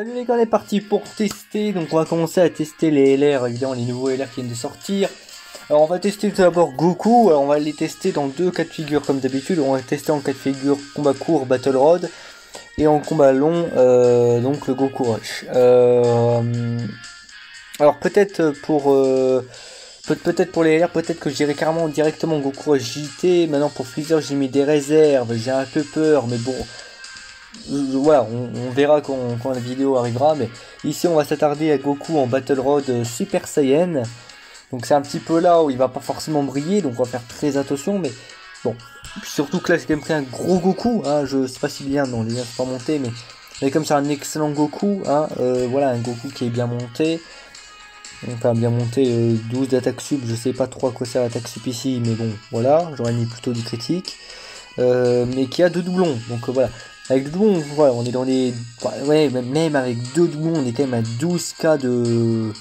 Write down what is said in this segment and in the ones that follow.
Salut les gars, on est parti pour tester. Donc on va commencer à tester les LR, évidemment les nouveaux LR qui viennent de sortir. Alors on va tester tout d'abord Goku. Alors on va les tester dans deux cas de figure comme d'habitude. On va tester en cas de figure combat court Battle Road et en combat long donc le Goku Rush. Alors peut-être pour les LR, peut-être que j'irai carrément directement Goku Rush JT. Maintenant pour Freezer j'ai mis des réserves, j'ai un peu peur, mais bon. Voilà, on verra quand la vidéo arrivera, mais ici on va s'attarder à Goku en Battle Road Super Saiyan. Donc c'est un petit peu là où il va pas forcément briller, donc on va faire très attention, mais bon. Puis surtout que là j'ai quand même pris un gros Goku, hein, je sais pas si bien, non les liens sont pas montés, mais comme c'est un excellent Goku, hein, voilà, un Goku qui est bien monté. Enfin bien monté, 12 d'attaque sub, je sais pas trop à quoi sert l'attaque sub ici, mais bon, voilà, j'aurais mis plutôt du critique. Mais qui a deux doublons, donc voilà. Avec deux doublons, voilà, on est dans les... Ouais, même avec deux doublons, on est quand même à 12k de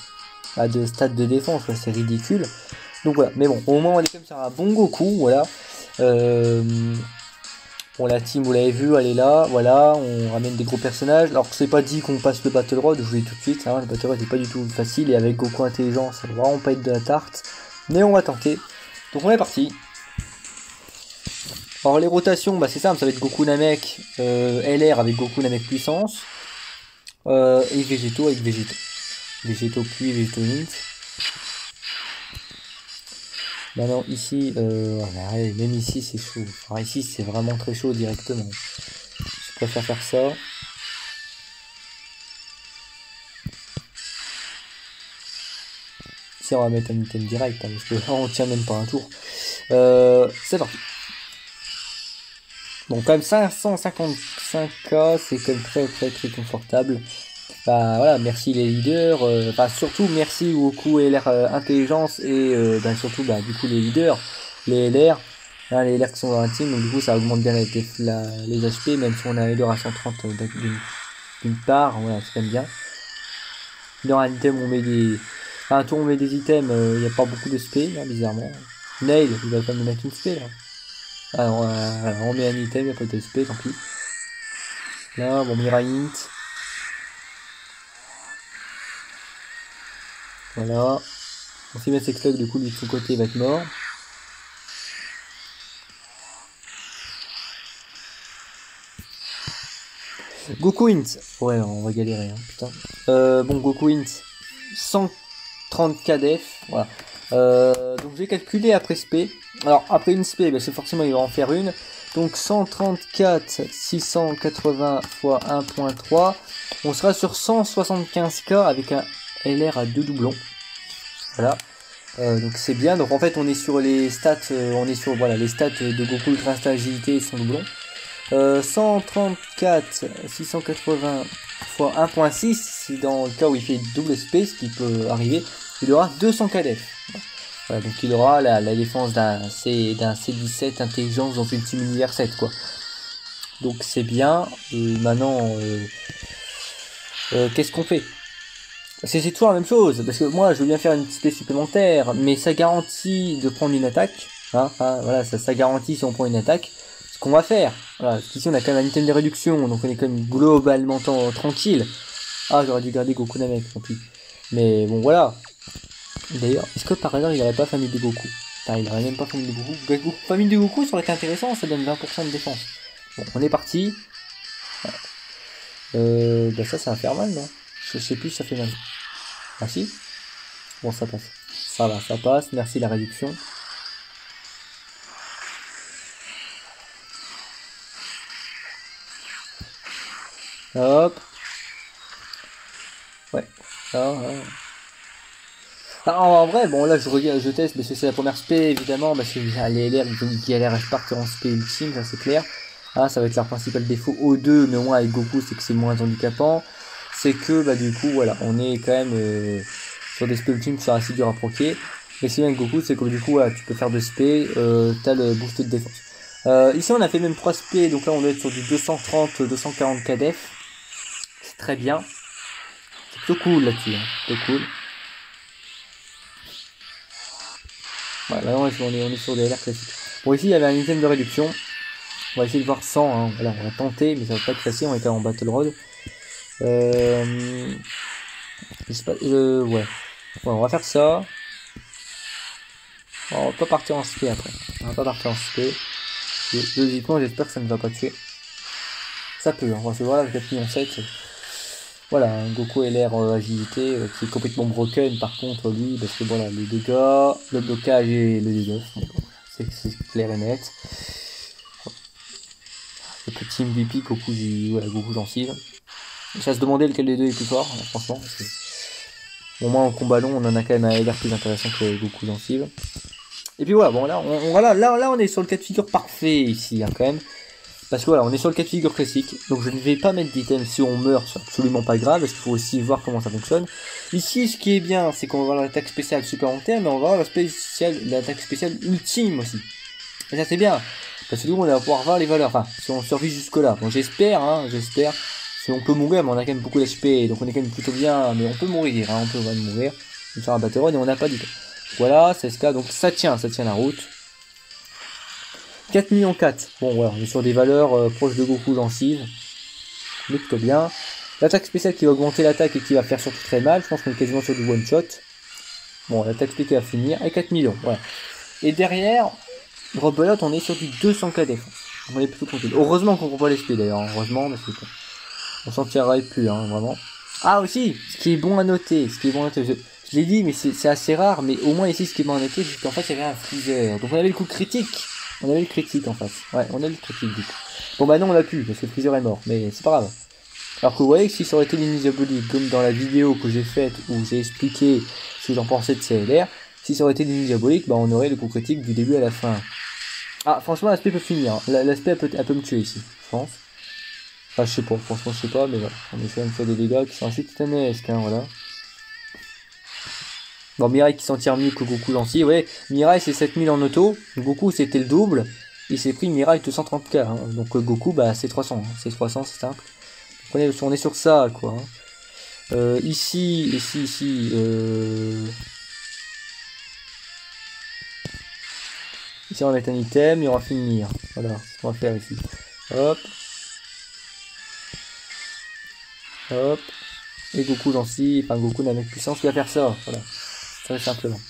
stade de défense, c'est ridicule. Donc voilà, mais bon, au moins on est quand même sur un bon Goku, voilà. Bon, la team, vous l'avez vu, elle est là, voilà, on ramène des gros personnages. Alors c'est pas dit qu'on passe le Battle Road, je vous dis tout de suite, hein, le Battle Road n'est pas du tout facile, et avec Goku intelligent, ça va vraiment pas être de la tarte. Mais on va tenter. Donc on est parti. Alors les rotations, bah c'est simple, ça va être Goku Namek, LR avec Goku Namek puissance, et Végétaux avec Végétaux. Végétaux puis Végétaux Ninth. Maintenant ici, même ici c'est chaud, enfin, ici c'est vraiment très chaud directement. Je préfère faire ça. Ici on va mettre un item direct, hein, parce que là on tient même pas un tour. C'est parti. Bon, quand même 555k, c'est quand même très confortable. Bah voilà, merci les leaders, surtout merci Goku et LR intelligence et surtout du coup les leaders, les LR, hein, les LR qui sont dans la team, donc du coup ça augmente bien les HP, même si on a un leader à 130 d'une part, voilà, c'est quand même bien. Dans un item on met des... un tour on met des items, il n'y a pas beaucoup de SP, hein, bizarrement. Nail, il va quand même mettre une SP là. Alors, on met un item, il n'y a pas de SP, tant pis. Là, bon, Mira Int. Voilà. On s'y met Sexlog, du coup, lui de son côté, il va être mort. Goku Int. Ouais, on va galérer, hein, putain. Bon, Goku Int. 130k def, voilà. Donc j'ai calculé après SP. Alors après une SP, c'est forcément il va en faire une. Donc 134 680 x 1.3. On sera sur 175k avec un LR à deux doublons. Voilà. Donc c'est bien. Donc en fait on est sur les stats. On est sur voilà les stats de Goku Ultra Instinct Agilité sans doublon. 134 680 x 1.6. Si dans le cas où il fait double SP, ce qui peut arriver, il aura 200k def. Voilà, donc il aura la défense d'un C17 intelligence dans une team univers 7 quoi. Donc c'est bien. Maintenant qu'est-ce qu'on fait? C'est toujours la même chose, parce que moi je veux bien faire une spé supplémentaire, mais ça garantit de prendre une attaque. Hein, voilà, ça garantit si on prend une attaque. Ce qu'on va faire. Voilà, parce qu'ici on a quand même un item de réduction, donc on est quand même globalement tranquille. Ah, j'aurais dû garder Goku Namek, tant pis. Mais bon voilà. D'ailleurs, est-ce que par hasard il n'aurait pas famille de Goku? Putain, il n'aurait même pas famille de Goku. Famille de Goku, ça aurait été intéressant, ça donne 20% de défense. Bon, on est parti. Ça va faire mal, non? Je sais plus si ça fait mal. Ah si? Bon, ça passe. Ça va, ça passe. Merci la réduction. Hop. Ouais. En vrai, bon là je teste parce que c'est la première spé évidemment, parce que les LR ils galèrent à partir en spé ultime, ça c'est clair. Ça va être leur principal défaut O2, mais au moins avec Goku c'est que c'est moins handicapant. C'est que du coup voilà, on est quand même sur des spé ultimes qui sont assez durs à proquer. Mais c'est bien avec Goku, c'est que du coup tu peux faire de spé, t'as le boost de défense. Ici on a fait même 3 spé, donc là on doit être sur du 230-240k def. C'est très bien. C'est plutôt cool là-dessus, hein. Plutôt cool. Voilà, on est sur des LR classiques. Bon, ici il y avait un item de réduction. On va essayer de voir 100, hein. Voilà, on va tenter, mais ça va pas être facile, on était en Battle Road. Je sais pas, ouais. Bon, on va faire ça. Bon, on va pas partir en SP après. On va pas partir en SP. Logiquement, j'espère que ça ne va pas tuer. Ça peut, hein. Parce que voilà, le 4 millions 7. Voilà, un Goku LR agilité qui est complètement broken par contre lui, parce que voilà, les dégâts, le blocage et le debuff, bon, c'est clair et net. Le petit MVP Goku, voilà, Goku gencive. Ça se demandait lequel des deux est plus fort, hein, franchement. Parce que, au moins en combat long, on en a quand même un LR plus intéressant que Goku gencive. Et puis voilà, bon là, là on est sur le cas de figure parfait ici, hein, quand même. Parce que voilà, on est sur le cas de figure classique, donc je ne vais pas mettre d'item si on meurt, c'est absolument pas grave, parce qu'il faut aussi voir comment ça fonctionne. Ici, ce qui est bien, c'est qu'on va avoir l'attaque spéciale supplémentaire, mais on va avoir l'attaque spéciale ultime aussi. Et ça c'est bien, parce que nous on va pouvoir voir les valeurs, enfin, si on survit jusque là. Bon, j'espère, hein, j'espère. Si on peut mourir, mais on a quand même beaucoup d'HP, donc on est quand même plutôt bien, mais on peut mourir, hein, on peut vraiment mourir. On va faire un battle run et on n'a pas d'item. Voilà, c'est ce cas, donc ça tient la route. 4 millions 4. Bon, voilà, on est sur des valeurs proches de Goku gencive. Mais plutôt bien. L'attaque spéciale qui va augmenter l'attaque et qui va faire surtout très mal. Je pense qu'on est quasiment sur du one shot. Bon, l'attaque spéciale va finir. Et 4 millions, voilà. Et derrière, rebelote, on est sur du 200k défense. On est plutôt tranquille. Heureusement qu'on comprend pas l'SP d'ailleurs. Heureusement, parce que on s'en tirerait plus, hein, vraiment. Ah, aussi, ce qui est bon à noter. Je l'ai dit, mais c'est assez rare. Mais au moins ici, ce qui est bon à noter, c'est qu'en fait, il y avait un freezer. Donc on avait le coup critique. On avait le critique en face. Ouais, on a le critique du coup. Bon bah non, on l'a plus, parce que le Freezer est mort, mais c'est pas grave. Alors que vous voyez que si ça aurait été les ninja diaboliques, comme dans la vidéo que j'ai faite, où j'ai expliqué ce que j'en pensais de CLR, si ça aurait été les ninja diaboliques, bah on aurait le coup critique du début à la fin. Ah, franchement, l'aspect peut finir. Hein. L'aspect elle peut me tuer ici, je pense. Enfin, je sais pas, franchement, je sais pas, mais voilà. On essaie de faire des dégâts qui sont assez titanesques, hein, voilà. Bon, Mirai qui s'en tire mieux que Goku gentil, ouais. Mirai c'est 7000 en auto, Goku c'était le double, il s'est pris Mirai 230k, hein. Donc Goku bah c'est 300, hein. C'est 300, c'est simple. Donc, on est sur ça quoi. Hein. Ici, ici, ici on va mettre un item, et on va finir. Voilà, ce qu'on va faire ici. Hop. Hop. Et Goku gentil, enfin Goku n'a même puissance qui va faire ça, voilà. Très simplement.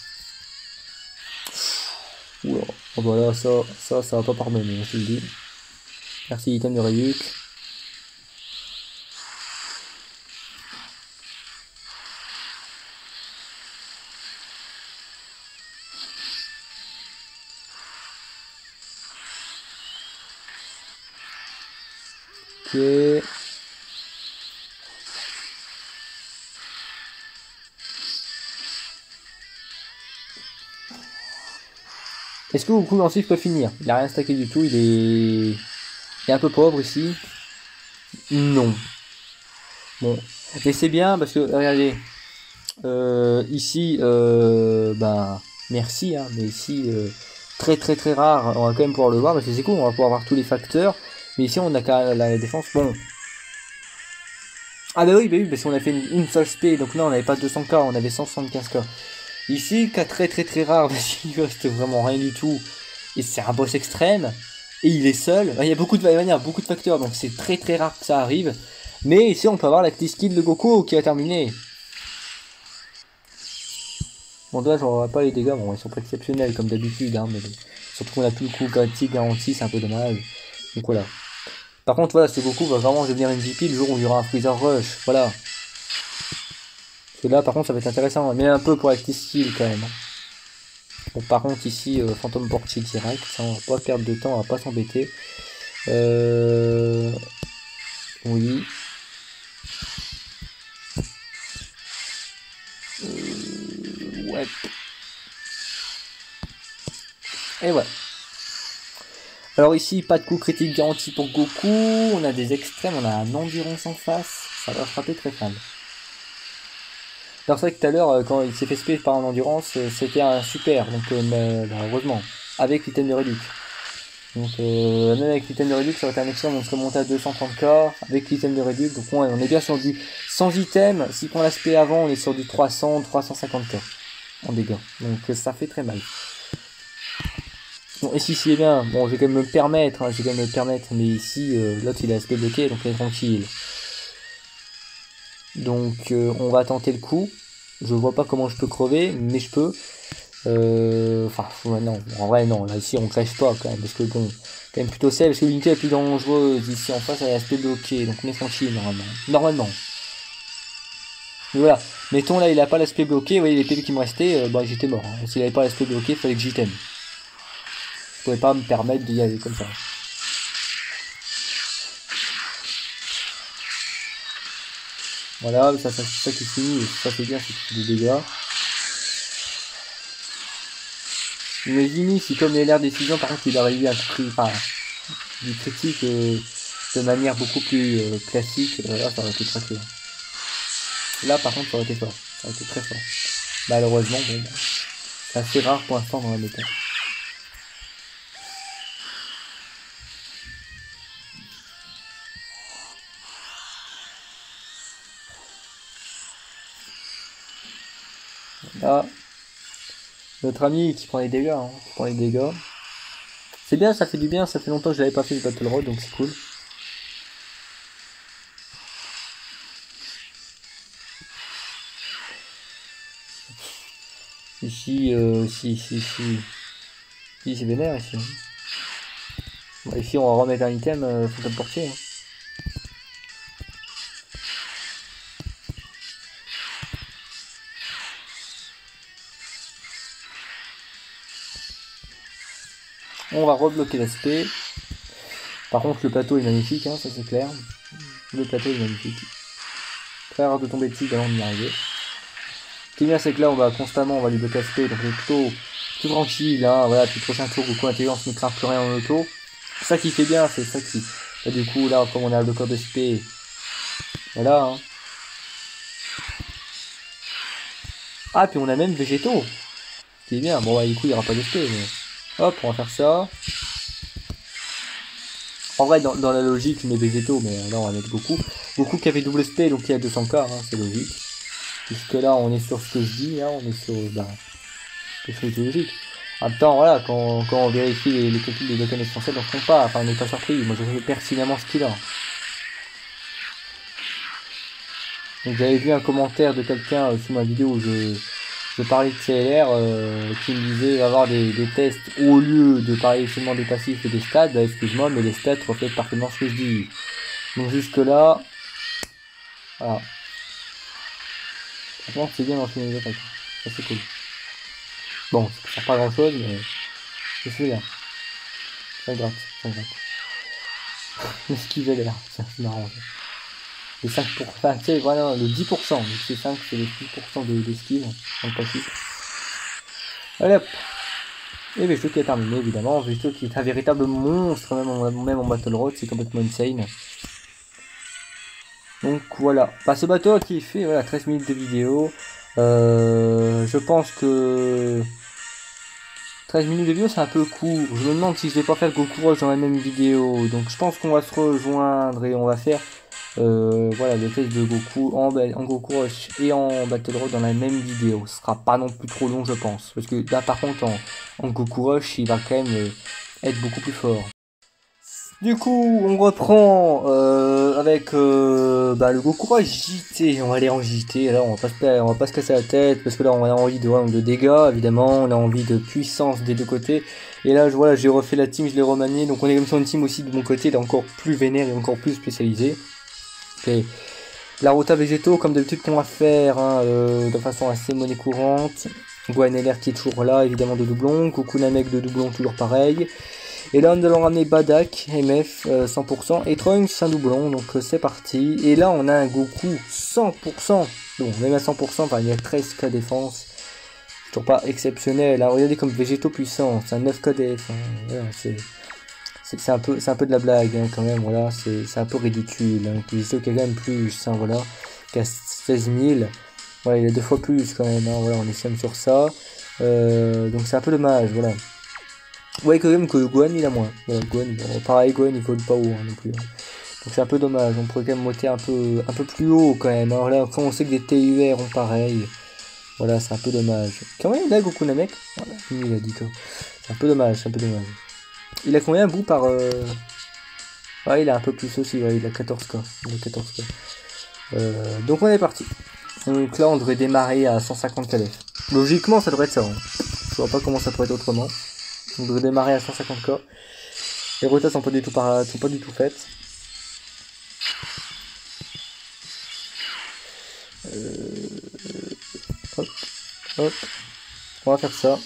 Oula, voilà, ça va pas pardonner, je te le dis. Merci item de Ryuk. Ok. Est-ce que Goku lancif peut finir? Il a rien stacké du tout, il est un peu pauvre ici. Non. Bon. Mais c'est bien parce que, regardez. Ici, bah, merci, hein, mais ici, très rare, on va quand même pouvoir le voir parce que c'est cool, on va pouvoir voir tous les facteurs. Mais ici, on a quand même la défense, bon. Ah bah oui, parce qu'on a fait une seule spé, donc là, on n'avait pas 200k, on avait 175k. Ici, cas très rare, parce qu'il reste vraiment rien du tout. Et c'est un boss extrême. Et il est seul. Il y a beaucoup de facteurs, donc c'est très rare que ça arrive. Mais ici, on peut avoir la skill de Goku qui a terminé. Bon, dommage, on n'aura pas les dégâts. Bon, ils sont pas exceptionnels comme d'habitude. Hein, mais surtout qu'on a tout le coup critique garanti, c'est un peu dommage. Donc voilà. Par contre, voilà, ce Goku va vraiment devenir MVP le jour où il y aura un Freezer Rush. Voilà. Parce que là, par contre, ça va être intéressant. Mais un peu pour la skill quand même. Bon, par contre, ici, Phantom Portier direct. Ça, on va pas perdre de temps, on va pas s'embêter. Oui. Ouais. Et ouais. Alors ici, pas de coup critique garanti pour Goku. On a des extrêmes, on a un endurance en face. Ça va frapper très mal. Alors c'est vrai que tout à l'heure, quand il s'est fait spé par un endurance, c'était un super. Donc heureusement. Avec l'item de Redux. Donc même avec l'item de Redux, ça aurait été un excellent. On serait monté à 230k avec l'item de Redux. Donc ouais, on est bien sur du sans item. Si on l'a spé avant, on est sur du 300, 350k en dégâts. Donc ça fait très mal. Bon, ici c'est bien, bon je vais quand même me permettre, hein, mais ici l'autre il a aspect bloqué donc il est tranquille. Donc on va tenter le coup. Je vois pas comment je peux crever, mais je peux. Enfin, ouais, non, en vrai, non. Là, ici, on crève pas quand même. Parce que bon, quand même plutôt safe. Parce que l'unité est plus dangereuse. Ici en face, elle reste bloquée. Donc on est tranquille normalement. Normalement. Mais voilà. Mettons là, il a pas l'aspect bloqué. Vous voyez les PV qui me restaient. Bah, j'étais mort. Hein. S'il avait pas l'aspect bloqué, il fallait que j'y t'aime. Je pouvais pas me permettre d'y aller comme ça. Voilà, ça qui finit. Ça fait bien, c'est des dégâts. Imaginez si comme il a l'air décision, par contre, il aurait eu un du critique de manière beaucoup plus classique, là, ça aurait été très clair. Là, par contre, ça aurait été fort. Ça aurait été très fort. Malheureusement, bon, c'est assez rare pour l'instant dans la méta. Là, notre ami qui prend les dégâts, hein, qui prend les dégâts. C'est bien, ça fait du bien, ça fait longtemps que je l'avais pas fait le Battle Road, donc c'est cool. Ici, ici c'est vénère ici. Bon, ici on va remettre un item faut le portier. Hein. On va rebloquer l'aspect. Par contre le plateau est magnifique, hein, ça c'est clair. Le plateau est magnifique. Très rare de tomber dessus avant d'y arriver. Ce qui est bien c'est que là on va constamment on va lui bloquer l'aspect, donc c'est plutôt tout tranquille, hein, voilà, puis le prochain tour Goku Intelligence ne craint plus rien en auto. C'est ça qui fait bien, c'est ça qui. Là, du coup là comme on a le bloqueur de SP. Voilà hein. Ah puis on a même végétaux. Ce qui est bien, bon bah du coup il n'y aura pas de SP, mais. Hop, on va faire ça. En vrai, dans la logique, je mets végétaux, mais là, on va mettre Goku. Goku qui avait double SP, donc il y a 200k, hein, c'est logique. Puisque là, on est sur ce que je dis, hein, on est sur quelque chose de logique. En même temps, voilà, quand on vérifie les calculs des tokens essentiels, on ne se trompe pas, enfin, on n'est pas surpris. Moi, je sais pertinemment ce qu'il a. Donc, j'avais vu un commentaire de quelqu'un sous ma vidéo où je parlais de CLR qui me disait avoir des tests au lieu de parler seulement des passifs et des stats, bah excuse-moi mais les stats reflètent parfaitement ce que je dis. Donc jusque là, voilà. Franchement c'est bien d'enchaîner les attaques. Ça c'est cool. Bon, ça sert pas à grand chose mais c'est bien. Ça gratte, ça gratte. L'esquive l'air, tiens c'est marrant. Les 5%, enfin tu sais voilà, le 10%, donc c'est 5 c'est le 10% d'esquive dans le passif. Allez hop. Et Végéto qui a terminé évidemment, Végéto qui est un véritable monstre même en Battle Road, c'est complètement insane. Donc voilà, bah, ce bateau qui est fait, voilà, 13 minutes de vidéo. Je pense que 13 minutes de vidéo c'est un peu court, je me demande si je vais pas faire Goku Rush dans la même vidéo, donc je pense qu'on va se rejoindre et on va faire voilà, le test de Goku en Goku Rush et en Battle Road dans la même vidéo. Ce sera pas non plus trop long, je pense. Parce que là, par contre, en Goku Rush, il va quand même être beaucoup plus fort. Du coup, on reprend avec le Goku Rush JT. On va aller en JT. Là, on va pas se casser la tête parce que là, on a envie de dégâts, évidemment. On a envie de puissance des deux côtés. Et là, voilà, j'ai refait la team, je l'ai remanié. Donc, on est comme sur une team aussi de mon côté, là, encore plus vénère et encore plus spécialisée. Okay. La rota végétaux comme d'habitude qu'on va faire hein, de façon assez monnaie courante. Gohan qui est toujours là évidemment de doublon. Goku Namek de doublon toujours pareil. Et là nous allons ramener Badak, MF 100% et Trunks un doublon donc c'est parti. Et là on a un Goku 100%. Bon même à 100% enfin, il y a 13k défense. C'est toujours pas exceptionnel. Hein. Regardez comme végétaux puissants, c'est un 9k défense. Voilà, c'est un peu de la blague hein, quand même, voilà, c'est un peu ridicule. Hein. Végéto qui a quand même plus, hein, voilà, qui a 16 000. Voilà, il a 2 fois plus quand même, hein, voilà, on est sur ça. Donc c'est un peu dommage, voilà. Vous voyez quand même que Gohan il a moins. Voilà, Gohan, bon, pareil, Gohan il vole pas haut hein, non plus. Hein. Donc c'est un peu dommage, on pourrait quand même monter un peu plus haut quand même. Hein. Là, quand on sait que des TUR ont pareil. Voilà, c'est un peu dommage. Quand même, là, Goku Namek, voilà, il a dit quoi. C'est un peu dommage, c'est un peu dommage. Il a combien bout par... Ouais, il a un peu plus aussi, ouais, il a 14k. Il a 14k. Donc on est parti. Donc là on devrait démarrer à 150 kdf. Logiquement ça devrait être ça. Hein. Je vois pas comment ça pourrait être autrement. On devrait démarrer à 150k. Les rotas sont pas du tout faites. Hop, hop. On va faire ça.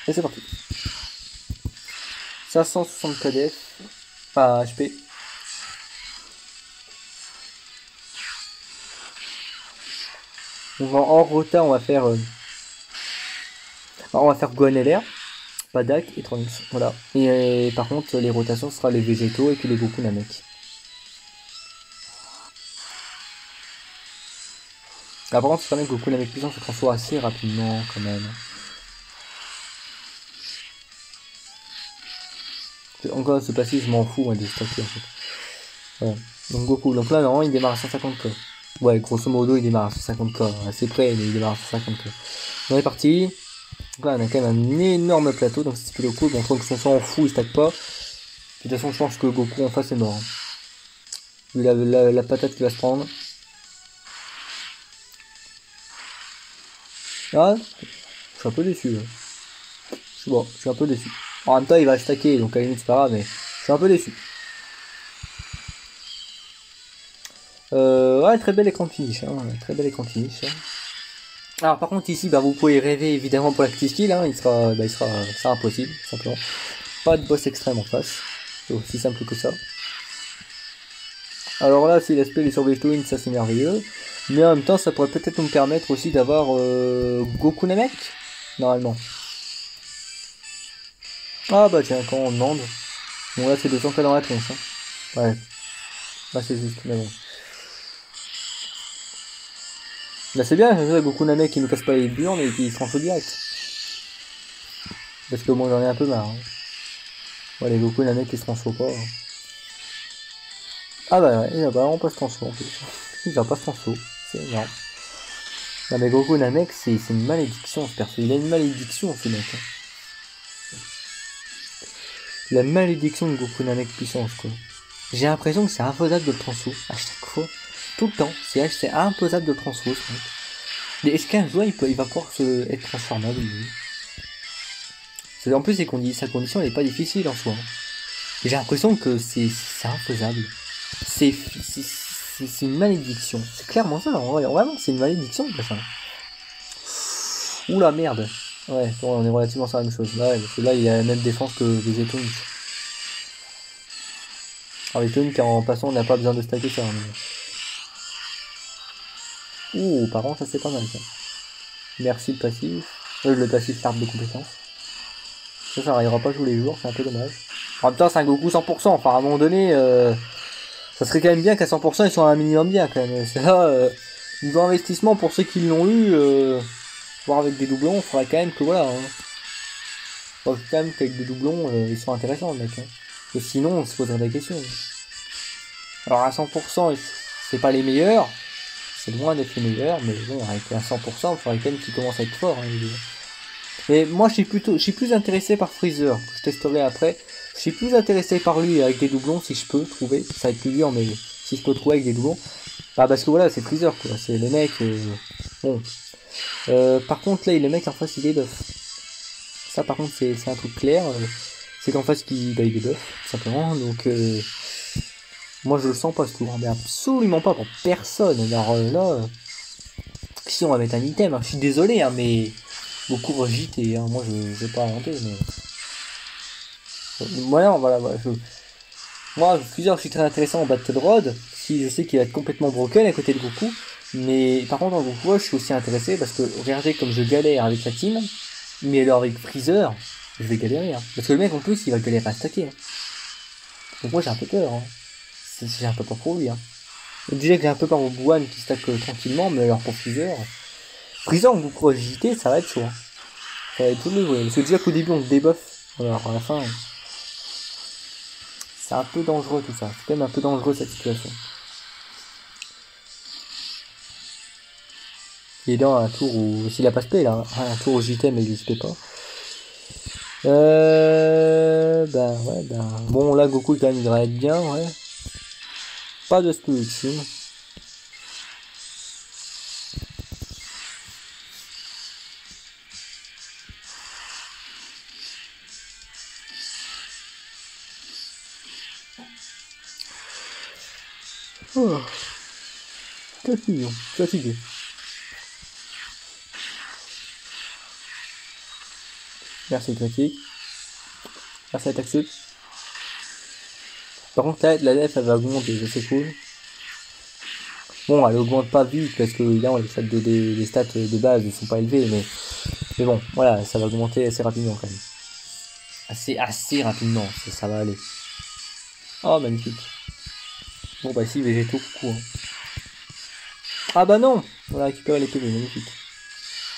Et c'est parti. 560 kdf. Enfin HP. Donc en rota on va faire Gohan LR, Padak et Trunks. Voilà. Et par contre les rotations ce sera les végétaux et puis les Goku Namek. Là par contre c'est quand même que Goku Namek puissant se transforme assez rapidement quand même. Encore ce passif je m'en fous hein, de stacker en fait. Voilà. Donc Goku, donc là normalement il démarre à 150k. Ouais, grosso modo il démarre à 150k, assez près mais il démarre à 150k. On est parti. Donc là on a quand même un énorme plateau, donc c'est plutôt cool. Bon, tant que son sang en fout il stack pas. Puis, de toute façon je pense que Goku en face est mort. Hein. Vu la patate qu'il va se prendre. Ah, je suis un peu déçu. Hein. Je suis un peu déçu. En même temps il va stacker, donc à la limite c'est pas grave, mais je suis un peu déçu. Ouais, très bel écran de finish, hein, très bel écran de finish. Hein. Alors par contre ici, bah, vous pouvez rêver évidemment pour la petite skill, hein, il sera impossible, simplement. Pas de boss extrême en face, c'est aussi simple que ça. Alors là, si l'aspect des Survey Twins, ça c'est merveilleux, mais en même temps, ça pourrait peut-être nous permettre aussi d'avoir Goku Namek, normalement. Ah bah tiens, quand on demande, bon là c'est 200k dans la tronche, hein. Ouais, là c'est juste, mais bon. Là c'est bien, Goku Namek qui nous casse pas les burnes et qui se transforme direct. Parce que moi j'en ai un peu marre. Hein. Ouais, les Goku Namek qui se transforment pas. Hein. Ah bah ouais, il va vraiment pas se transformer en plus. Il va pas se transformer, c'est énorme. Non mais Goku Namek c'est une malédiction ce perso, il a une malédiction ce mec. Hein. La malédiction de Goku Namek puissance quoi. J'ai l'impression que c'est imposable de le transformer à chaque fois. Tout le temps, c'est imposable de transfo ce mec. Mais est-ce qu'un joueur il va pouvoir être transformable en plus sa condition elle est pas difficile en soi. Hein. J'ai l'impression que c'est infaisable. C'est une malédiction. C'est clairement ça, vraiment c'est une malédiction ça. Oula merde. Ouais, bon, on est relativement sur la même chose. Ouais, parce que là il a la même défense que Vegeton. Alors Vegeton car en passant on n'a pas besoin de stacker ça. Mais... Ouh, par contre, ça c'est pas mal ça. Merci le passif. Le passif l'arbre de compétences. Ça n'arrivera pas tous les jours, c'est un peu dommage. En même temps, c'est un Goku 100%. Enfin, à un moment donné, ça serait quand même bien qu'à 100% ils soient un minimum bien quand même. C'est là, niveau investissement pour ceux qui l'ont eu, voir avec des doublons, il faudrait quand même que voilà. Hein. Faut quand même qu'avec des doublons, ils sont intéressants le mec. Hein. Et sinon, on se poserait des questions. Alors à 100%, c'est pas les meilleurs. C'est loin d'être les meilleurs, mais bon, avec un 100%, il faudrait quand même qu'il commence à être fort. Hein, et moi, je suis plus intéressé par Freezer, que je testerai après. Je suis plus intéressé par lui avec des doublons, si je peux trouver. Ça va être plus dur, mais si je peux trouver avec des doublons. Bah, parce que voilà, c'est Freezer, quoi. C'est le mec, bon. Par contre, là, le mec en face, il est buff. Ça, par contre, c'est un truc clair. C'est qu'en face, il est buff, tout simplement. Donc, moi je le sens pas ce tour, mais absolument pas pour personne. Alors là, si on va mettre un item, hein. Je suis désolé, hein, mais beaucoup JT, hein. Moi je vais pas inventer, mais voilà, moi plusieurs je suis très intéressant en Battle Road, si je sais qu'il va être complètement broken à côté de Goku, mais par contre en Goku je suis aussi intéressé parce que regardez comme je galère avec la team, mais alors avec Freezer, je vais galérer, hein. Parce que le mec en plus il va galérer à stacker. Hein. Donc moi j'ai un peu peur. Hein. J'ai un peu peur pour lui. Hein. Déjà que j'ai un peu peur au Gohan qui stack tranquillement, mais alors pour Freezer en Goku JT, ça va être chaud. Hein. Ça va être tout le jouer. Parce que déjà qu'au début on débuff, alors à la fin, c'est un peu dangereux tout ça. C'est quand même un peu dangereux cette situation. Il est dans un tour où, s'il a pas spé là, un tour au JT mais il spé pas. Bon là Goku quand même il devrait être bien, ouais. Pas de spé ultime. Oh, 4 millions, fatigué. Merci critique. Merci attaque sud. Par contre là, la def elle va augmenter, ça c'est cool. Bon, elle augmente pas vite parce que évidemment les stats de base ne sont pas élevées, mais bon, voilà, ça va augmenter assez rapidement quand même. Assez rapidement, ça va aller. Oh, magnifique. Bon, bah si, végétaux, coucou. Hein. Ah bah non, on a récupéré les PV, magnifique.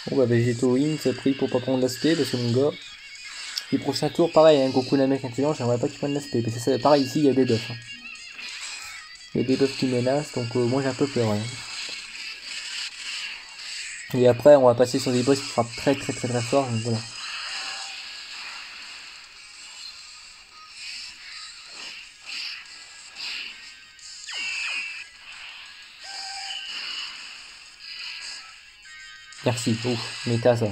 Bon, bah végétaux, int, pris pour pas prendre l'aspect, parce que mon gars. Les prochains tours, pareil, hein, Goku Namek intelligent, j'aimerais pas qu'il prenne l'aspect, parce que c'est pareil, ici, il y a des buffs. Hein. Il y a des buffs qui menacent, donc moi j'ai un peu peur. Hein. Et après, on va passer sur des boss qui frappent très fort, donc voilà. Merci, ouf, méta ça.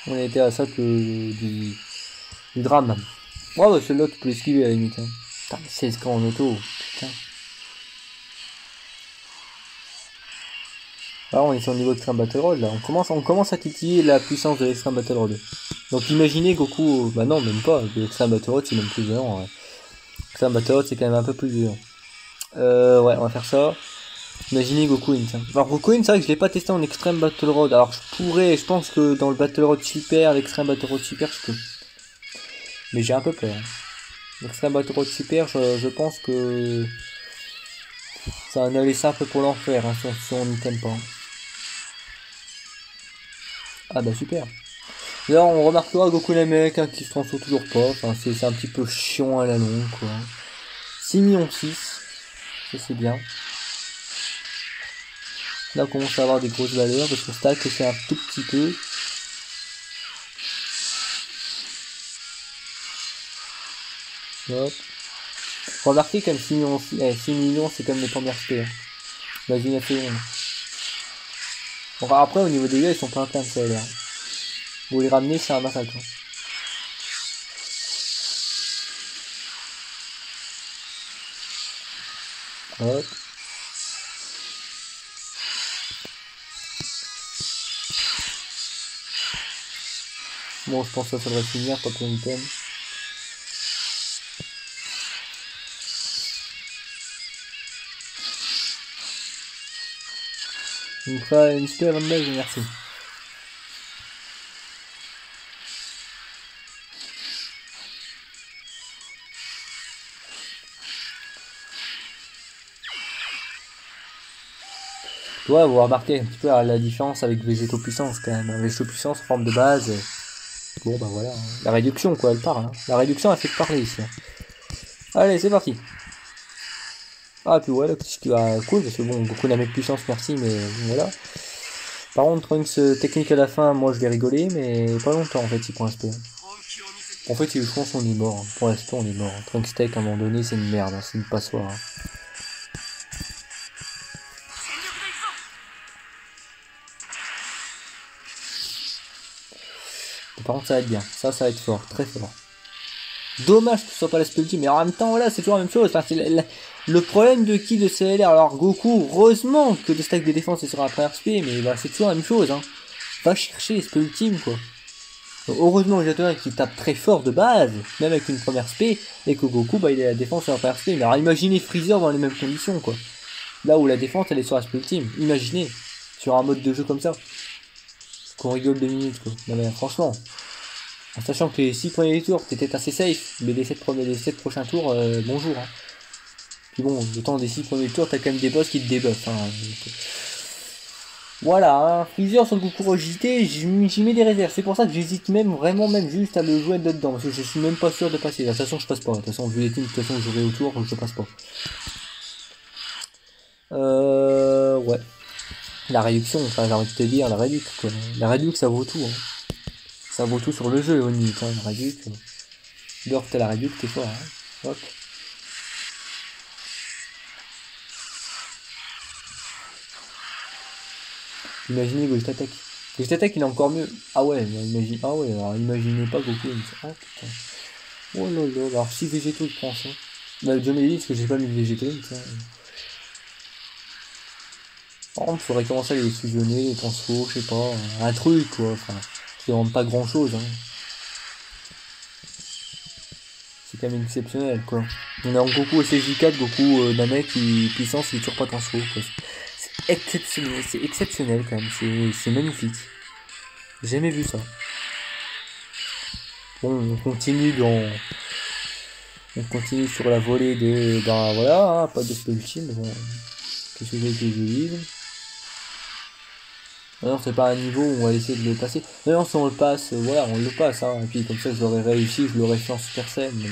On était à ça que du drame. Oh bah celui-là tu peux l'esquiver à la limite. Hein. Putain, 16 camps en auto, putain. Là on est sur le niveau Extreme Battle Road là, on commence à titiller la puissance de l'Extreme Battle Road. Donc imaginez Goku, bah non même pas, l'Extreme Battle Road c'est même plus violent. Ouais. Extreme Battle Road c'est quand même un peu plus violent. Ouais on va faire ça. Imaginez Goku Int. Alors Goku Int c'est vrai que je l'ai pas testé en Extreme Battle Road, alors je pense que dans le Battle Road Super, l'Extreme Battle Road Super je peux. Mais j'ai un peu peur. L'extreme Battle Road Super, je pense que ça en a laissé un peu pour l'enfer, hein, si on n'y t'aime pas. Ah bah super. D'ailleurs on remarquera Goku Namek hein, qui se transforme toujours pas, enfin c'est un petit peu chiant à la longue quoi. 6 millions 6, ça c'est bien. Là on commence à avoir des grosses valeurs parce qu'on stack c'est un tout petit peu. Hop. Remarquez comme 6 millions, 6 millions c'est comme les premières spé. Vas-y la seconde. Bon, après au niveau des gars ils sont plein de ça a l'air. Vous les ramener c'est un massacre. Hop. Bon je pense que ça devrait finir, pas plein de thème. Il me fera une super bonne base, merci. Ouais, vous remarquez un petit peu la différence avec végétaux puissance quand même. Végétaux puissance, forme de base. Bon bah voilà, hein. La réduction quoi, elle parle. Hein. La réduction elle fait parler ici. Hein. Allez, c'est parti. Ah puis voilà, ce qui va cool, parce que bon, beaucoup Namek puissance, merci, mais voilà. Par contre, Trunks technique à la fin, moi je vais rigoler, mais pas longtemps en fait, il prend SP. En fait, je pense qu'on est mort. Hein. Pour l'instant, on est mort. Trunks Tech à un moment donné, c'est une merde, hein. C'est une passoire. Hein. Par contre ça va être bien, ça va être fort, très fort. Dommage que ce soit pas la ultime, mais en même temps voilà c'est toujours la même chose. Enfin, c'est le problème de qui de CLR. Alors Goku, heureusement que le stack de défense est sur la première spé, mais bah, c'est toujours la même chose. Hein. Va chercher les spé ultimes quoi. Donc, heureusement que j'ai qui tape très fort de base, même avec une première spé, et que Goku bah il a la défense sur la première spé. Mais alors imaginez Freezer dans les mêmes conditions quoi. Là où la défense elle est sur la spé ultime. Imaginez, sur un mode de jeu comme ça. Qu'on rigole 2 minutes quoi. Non mais franchement. En sachant que les 6 premiers tours, t'étais assez safe, mais les 7 prochains tours, bonjour. Hein. Puis bon, le temps des 6 premiers tours, t'as quand même des boss qui te débuffent. Hein. Voilà, hein. Freezer sur le Goku JT, j'y mets des réserves. C'est pour ça que j'hésite vraiment juste à le jouer dedans, parce que je suis même pas sûr de passer. De toute façon, je passe pas. De toute façon, vu les teams, de toute façon, j'aurai autour, je passe pas. Ouais. La réduction, enfin, j'ai envie de te dire, la réduction, quoi. La réduction, ça vaut tout, hein. Ça vaut tout sur le jeu, Oni, quand même, Raduk. Dors t'as la Raduk, t'es fort, hein. Hop. Imaginez Ghost Attack. Ghost Attack, il est encore mieux. Ah ouais, ah ouais, alors imaginez pas Goku. Ah putain. Oh là là, alors si végétaux, je prends ça. Bah, Dieu m'ait dit parce que j'ai pas mis de végétaux. Par contre, faudrait commencer à les fusionner, les transfos, je sais pas, un truc quoi. Enfin, ça demande pas grand chose. Hein. C'est quand même exceptionnel quoi. On a en Goku SJ4, Goku Namek qui puissance, il est toujours pas transfo quoi. C'est exceptionnel quand même, c'est magnifique. J'ai jamais vu ça. Bon, on continue sur la volée de. Ben voilà, hein, pas de spell ultime, mais bon. Qu'est-ce que je dise. Alors c'est pas un niveau où on va essayer de le passer. Non, si on le passe, voilà, on le passe, hein. Et puis comme ça je l'aurais réussi, je l'aurais fait en Super Saiyan. Mais...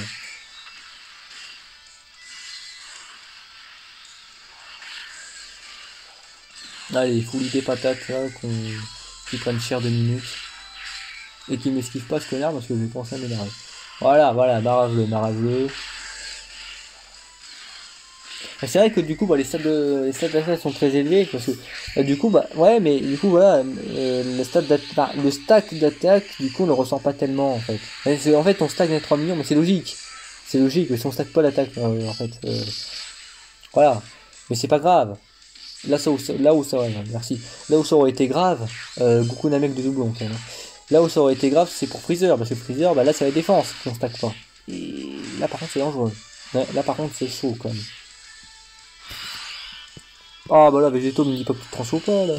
Allez, full des patates là, qui prennent cher 2 minutes. Et qui m'esquive pas ce connard parce que je vais penser à m'énerver. Voilà, marave-le. C'est vrai que du coup, bah, les stats d'attaque sont très élevés parce que du coup, bah ouais, mais du coup voilà, le stack d'attaque, du coup, on le ressent pas tellement en fait. En fait, on stack les 3 millions, mais c'est logique. C'est logique, mais si on stack pas l'attaque, en fait, voilà. Mais c'est pas grave. Là où ça, ouais, merci. Là où ça aurait été grave, Goku Namek de doublon quand même. Là où ça aurait été grave, c'est pour Freezer, parce que Freezer, bah là, c'est la défense si on stack pas. Et là, par contre, c'est dangereux. Là, par contre, c'est chaud quand même. Ah bah là, Végéto me dit pas que tu transfo pas là.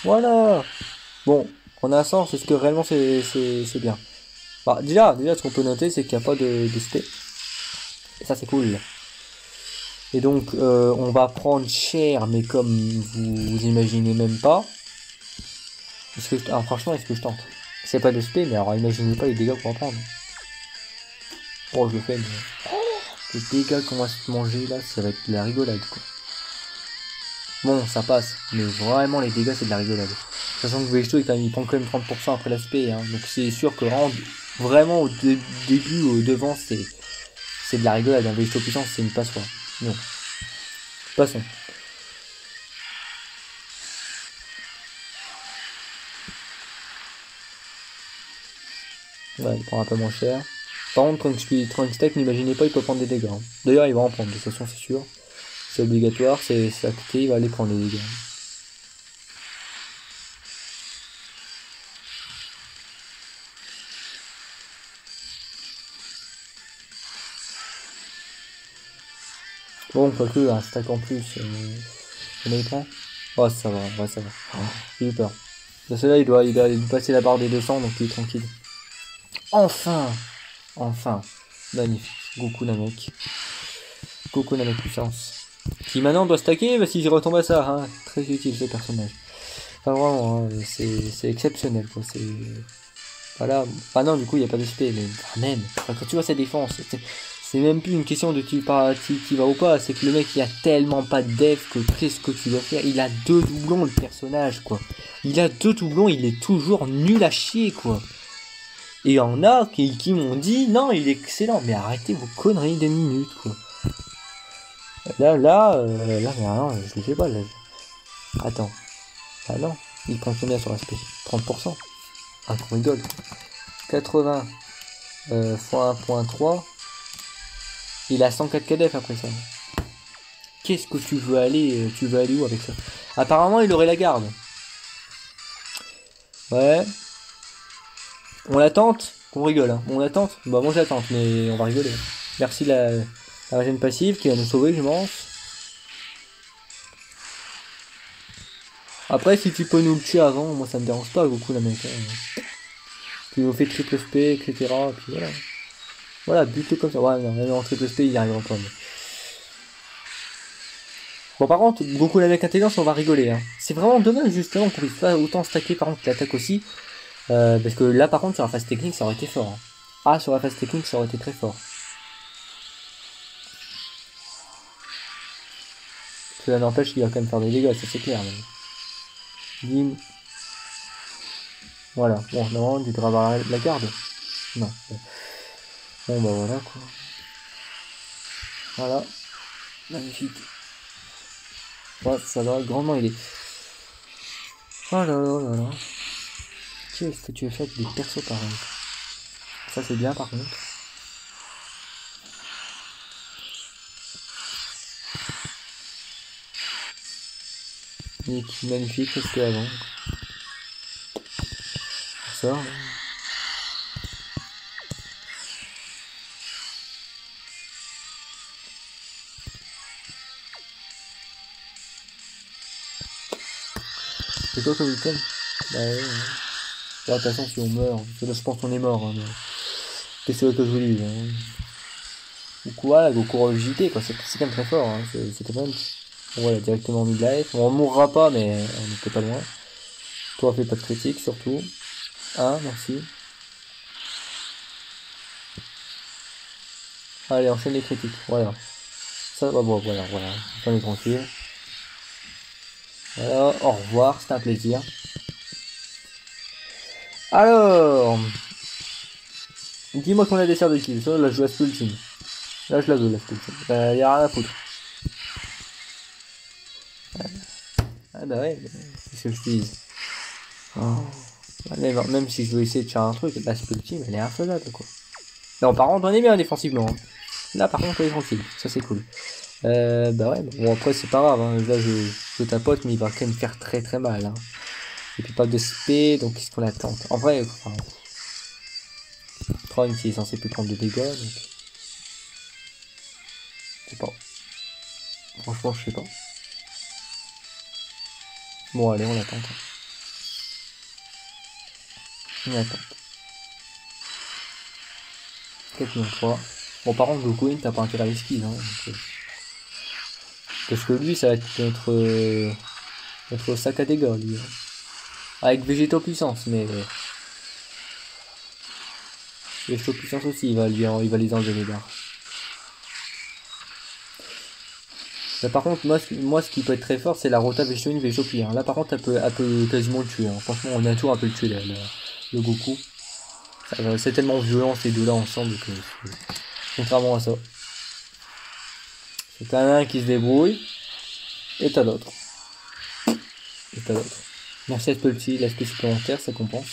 Voilà. Bon, on a un sens, est-ce que réellement c'est bien. Bah déjà, ce qu'on peut noter, c'est qu'il n'y a pas de SP. Et ça c'est cool. Et donc, on va prendre cher, mais comme vous imaginez même pas. Alors franchement, est-ce que je tente? C'est pas de SP, mais alors imaginez pas les dégâts qu'on va prendre. Oh, je le fais, mais... Les dégâts qu'on va se manger là, ça va être de la rigolade quoi. Bon, ça passe, mais vraiment les dégâts c'est de la rigolade. Sachant que Végéto il prend quand même 30% après l'aspect, hein. Donc c'est sûr que vraiment au début, au devant, c'est de la rigolade. Un Végéto puissance, c'est une passoire. Non. Passons. Ouais, il prend un peu moins cher. Par contre, Trunks Stack, n'imaginez pas, il peut prendre des dégâts. Hein. D'ailleurs, il va en prendre, de toute façon, c'est sûr. C'est obligatoire, c'est acté, il va aller prendre les dégâts. Bon, quoique, un stack en plus, combien il prend? Oh, ça va, ouais, ça va. J'ai eu peur. De celui-là, il doit passer la barre des 200, donc il est tranquille. Enfin! Magnifique. Goku Namek puissance. Qui maintenant doit stacker, bah si je retombe à ça, hein. Très utile ce personnage. Enfin vraiment, hein, c'est exceptionnel quoi. C'est. Voilà. Ah non, du coup il n'y a pas de SP, mais même. Enfin, quand tu vois sa défense, c'est même plus une question de tu vas ou pas, c'est que le mec il a tellement pas de def que qu'est-ce que tu dois faire. Il a 2 doublons le personnage quoi. Il a 2 doublons, il est toujours nul à chier quoi. Et il y en a qui m'ont dit non il est excellent, mais arrêtez vos conneries de minutes quoi. Là, mais non, je le fais pas là. Attends. Ah non, il prend combien sur l'aspect? 30%. Ah, qu'on rigole. 80 fois 1.3. Il a 104 KDF après ça. Qu'est-ce que tu veux aller où avec ça? Apparemment, il aurait la garde. Ouais. On la tente? On rigole, hein. On la tente? Bah, moi, je la tente, mais on va rigoler. Merci la régène passive qui va nous sauver, je pense. Après, si tu peux nous le tuer avant, moi ça me dérange pas beaucoup la mec. Hein. Puis on fait triple SP, etc. Puis voilà. Voilà, but comme ça. Ouais, non, même en triple SP, il y arrivera pas. Mais... Bon, par contre, Goku la mec intelligence, on va rigoler. Hein. C'est vraiment dommage, justement, qu'on puisse pas autant stacker, par contre, l'attaque aussi. Parce que là, par contre, sur la phase technique, ça aurait été fort. Hein. Ah, sur la phase technique, ça aurait été très fort. Cela n'empêche qu'il va quand même faire des dégâts, ça c'est clair. Mais... Bim. Voilà. Bon, normalement, tu devrais avoir la garde. Non. Bon, bah voilà, quoi. Voilà. Magnifique. Ouais, ça va grandement aider. Oh là là là là. Qu'est-ce que tu as fait avec des persos pareils? Ça, c'est bien, par contre. magnifique, parce que avant. Ça. C'est quoi comme item? Bah ouais. De toute façon, si on meurt, je pense qu'on est mort. Hein, mais... qu'est-ce que je vous dis hein. Ou quoi, Goku JT, quoi. C'est quand même très fort. Hein. C'est quand même. Voilà, directement mis de la F. On mourra pas, mais on n'était pas loin. Toi, fais pas de critique, surtout. Ah, merci. Allez, enchaîne les critiques. Voilà. Ça, bah, bon, voilà. On est tranquille. Voilà, au revoir, c'était un plaisir. Alors, dis-moi qu'on a des serres de kill. Ça, là, je joue à Spultine. Là, je la veux, la Spultine. Y a rien à foutre. Ah bah ouais, c'est ce que je te dis. Oh. Même si je veux essayer de faire un truc, la Spultine, elle est infaisable, quoi. Non, par contre, on est bien défensivement. Hein. Là, par contre, on est tranquille. Ça, c'est cool. Bah ouais, bon, après, c'est pas grave. Hein. Là, je tapote, mais il va quand même faire très très mal. Hein. Et puis, pas de SP, donc qu'est-ce qu'on attend? En vrai, enfin, Tron, qui est censé plus prendre de dégâts, donc. Je sais pas. Franchement, je sais pas. Bon, allez, on attend. On attend. 4-3. Bon, par contre, Goku, t'as pas intérêt à l'esquive. Hein, parce que lui, ça va être notre sac à dégâts, lui. Hein. Avec Végéto puissance, mais. Végéto puissance aussi, il va les enlever les barres. Là, par contre, moi, ce qui peut être très fort, c'est la rota Végéto 1, Végéto Pi. Hein. Là, par contre, elle peut quasiment le tuer. Hein. Franchement, on a un tour, elle peut le tuer, le Goku. C'est tellement violent ces deux-là ensemble que. Contrairement à ça. C'est un qui se débrouille. Et t'as l'autre. Merci à ce petit, l'aspect supplémentaire, ça compense.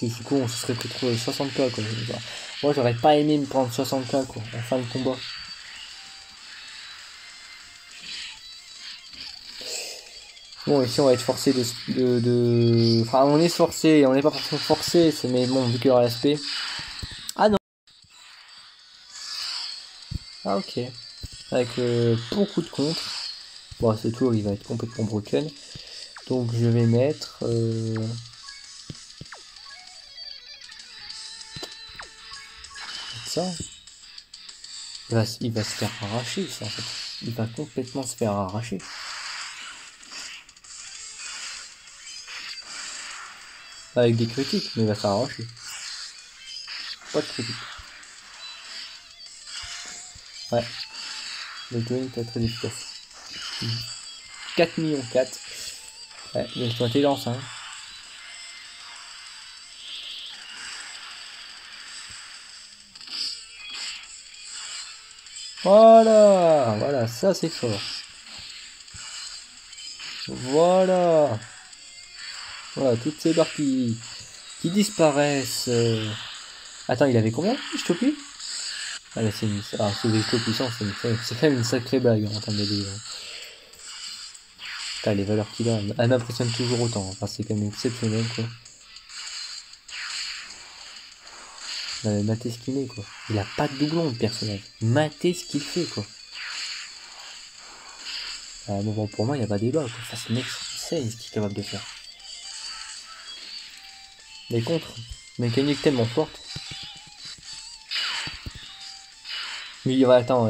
Du coup, on se serait pris 60k quoi. Moi, j'aurais pas aimé me prendre 60k quoi, en fin de combat. Bon, ici, on va être forcé Enfin, on est forcé, on n'est pas forcément forcé, mais bon, vu qu'il y aura l'aspect. Ah non. Ah ok. Avec beaucoup de contre. Bon, ce tour, il va être complètement broken. Donc, je vais mettre... ça. Il va se faire arracher, ça, en fait. Il va complètement se faire arracher. Avec des critiques, mais il va s'arracher. Pas de critique. Ouais. Le joint est très efficace. 4 millions 4. Ouais, mais ils sont intelligents, hein. Voilà, ça c'est fort. Voilà, toutes ces barres qui disparaissent. Attends, il avait combien, je te prie? Ah là, c'est Vegeto puissant, c'est quand même une sacrée blague en termes de dégâts. Putain, les valeurs qu'il a, elles m'impressionnent toujours autant. Enfin, c'est quand même exceptionnel, quoi. Matez ce qu'il met, quoi. Il a pas de doublon, le personnage. Matez ce qu'il fait, quoi. Bon, pour moi, il n'y a pas débat, quoi. Ça, ce mec, c'est ce qu'il est capable de faire. Les contres, mécanique tellement forte. Mais attends,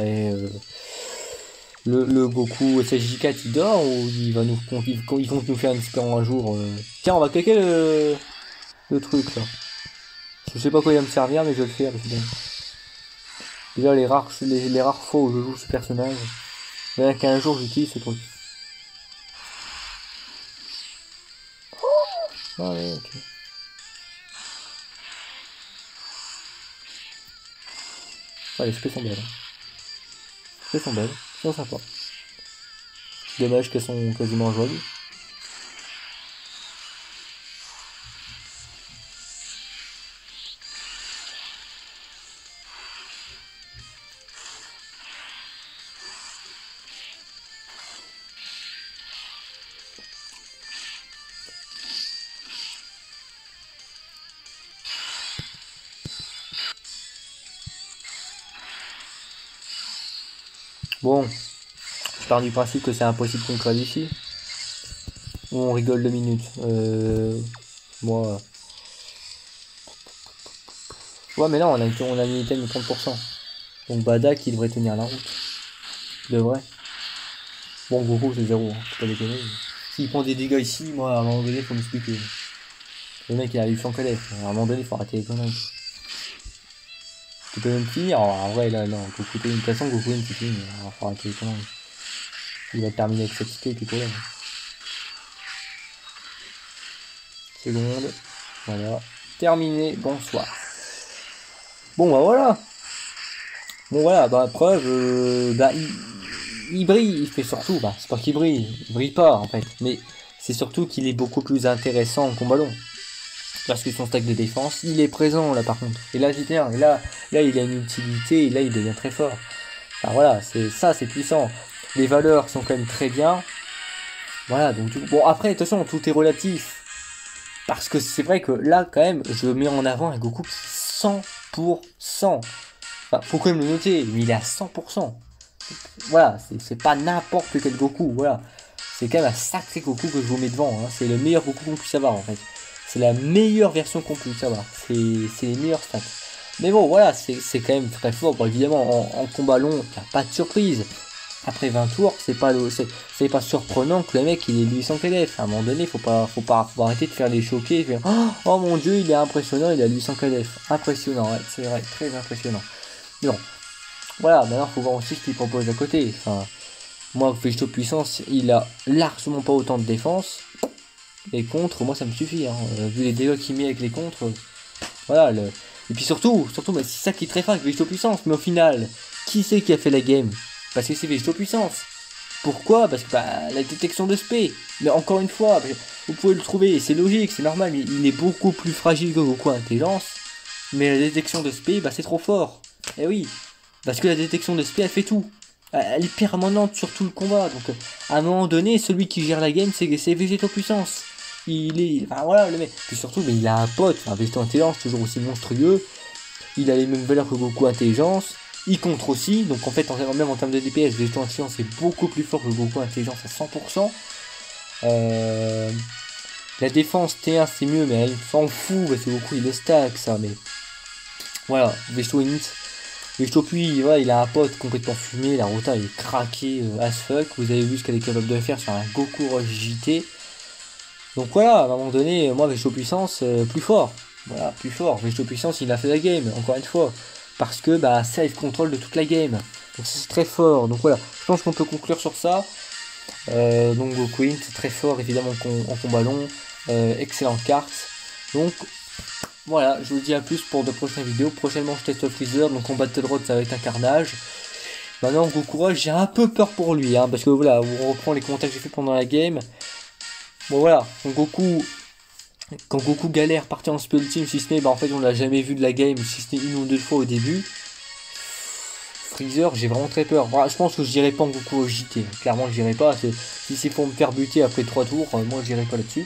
le Goku SSJ4 il dort ou il va ils vont nous faire un espérant un jour Tiens, on va claquer le truc là. Je sais pas quoi il va me servir, mais je vais le faire. Déjà, les rares fois où je joue ce personnage, rien qu'un jour j'utilise ce truc. Ah ouais, ok. Ah, les spés sont belles. Les spés sont belles, elles sont sympas. Dommage qu'elles sont quasiment jouables. Bon, je pars du principe que c'est impossible qu'on qualifie. On rigole 2 minutes. Moi. Ouais, mais là, on a un item de 30%. Donc Badak, il devrait tenir la route. Il devrait. Bon, Goku, c'est 0. Hein. Faut pas déconner. S'il prend des dégâts ici, moi, à un moment donné, faut m'expliquer. Le mec, il arrive sans calef. À un moment donné, faut arrêter les conneries. Tu peux même finir. En vrai, là, non. Goku, de toute façon, Goku, il finit. Faut arrêter les conneries. Il va terminer avec cette cité et puis quoi là. Seconde. Voilà. Terminé. Bonsoir. Bon, bah voilà. Bon, voilà. Bah, preuve. Bah, il brille. Il fait surtout. Bah, c'est pas qu'il brille. Il brille pas, en fait. Mais c'est surtout qu'il est beaucoup plus intéressant en combat long. Parce que son stack de défense, il est présent, là, par contre. Et là, j'y tiens. Et là, il a une utilité. Et là, il devient très fort. Enfin, voilà. C'est puissant. Les valeurs sont quand même très bien. Voilà. Donc, bon, après, attention, tout est relatif. Parce que c'est vrai que là, quand même, je mets en avant un Goku qui est 100%. Enfin, faut quand même le noter, mais il est à 100%. Voilà, c'est pas n'importe quel Goku, voilà. C'est quand même un sacré Goku que je vous mets devant. Hein. C'est le meilleur Goku qu'on puisse avoir, en fait. C'est la meilleure version qu'on puisse avoir. C'est les meilleurs stats. Mais bon, voilà, c'est quand même très fort. Bon, évidemment, en combat long, il n'y a pas de surprise. Après 20 tours, c'est pas surprenant que le mec il est 800 KDF. À un moment donné, faut arrêter de faire les choquer. Faire, oh mon dieu, il est impressionnant, il a 800 KDF. Impressionnant, ouais, c'est vrai, très impressionnant. Non, voilà, maintenant faut voir aussi ce qu'il propose à côté. Enfin, moi, Végéto Puissance, il a largement pas autant de défense. Les contres, moi ça me suffit. Hein. Vu les dégâts qu'il met avec les contres, voilà. Et puis surtout, bah, c'est ça qui est très fort avec Végéto Puissance. Mais au final, qui c'est qui a fait la game? Parce que c'est Végéto Puissance. Pourquoi? Parce que bah, la détection de spé. Mais encore une fois, vous pouvez le trouver, c'est logique, c'est normal, il est beaucoup plus fragile que Goku Intelligence. Mais la détection de spé, bah c'est trop fort. Eh oui, parce que la détection de spé, elle fait tout. Elle est permanente sur tout le combat. Donc à un moment donné, celui qui gère la game, c'est Végéto Puissance. Enfin voilà le mec. Puis surtout, mais il a un pote, un Végéto Intelligence, toujours aussi monstrueux. Il a les mêmes valeurs que Goku Intelligence. Il contre aussi, donc en fait, même en termes de DPS, Végéto Intelligence est beaucoup plus fort que Goku Intelligence à 100%. La défense T1 c'est mieux, mais elle s'en fout parce que Goku il le stack ça. Mais voilà, Végéto Init. Végéto puis, voilà, il a un pote complètement fumé, la rota il est craqué as fuck. Vous avez vu ce qu'elle est capable de faire sur un Goku Rush JT. Donc voilà, à un moment donné, moi Végéto Puissance, plus fort. Voilà, plus fort. Végéto Puissance, il a fait la game, encore une fois. Parce que bah safe control de toute la game. Donc c'est très fort. Donc voilà, je pense qu'on peut conclure sur ça. Donc Goku c'est très fort évidemment en combat long. Excellente carte. Donc voilà, je vous dis à plus pour de prochaines vidéos. Prochainement je teste Freezer. Donc en Battle Road ça va être un carnage. Maintenant Goku Rush, j'ai un peu peur pour lui. Hein, parce que voilà, on reprend les commentaires que j'ai fait pendant la game. Bon voilà, quand Goku galère partir en Spell Ultime, si ce n'est, bah en fait on l'a jamais vu de la game, si ce n'est une ou deux fois au début. Freezer, j'ai vraiment très peur. Voilà, je pense que je dirais pas en Goku au JT. Clairement, je dirais pas. Si c'est pour me faire buter après 3 tours, moi je dirais pas là-dessus.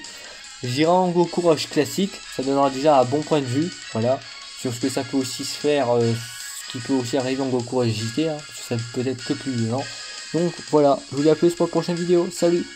J'irai en Goku Rush classique. Ça donnera déjà un bon point de vue. Voilà. Sur ce que ça peut aussi se faire. Ce qui peut aussi arriver en Goku Rush JT. Hein, parce que ça peut être que plus violent. Donc voilà. Je vous dis à plus pour la prochaine vidéo. Salut!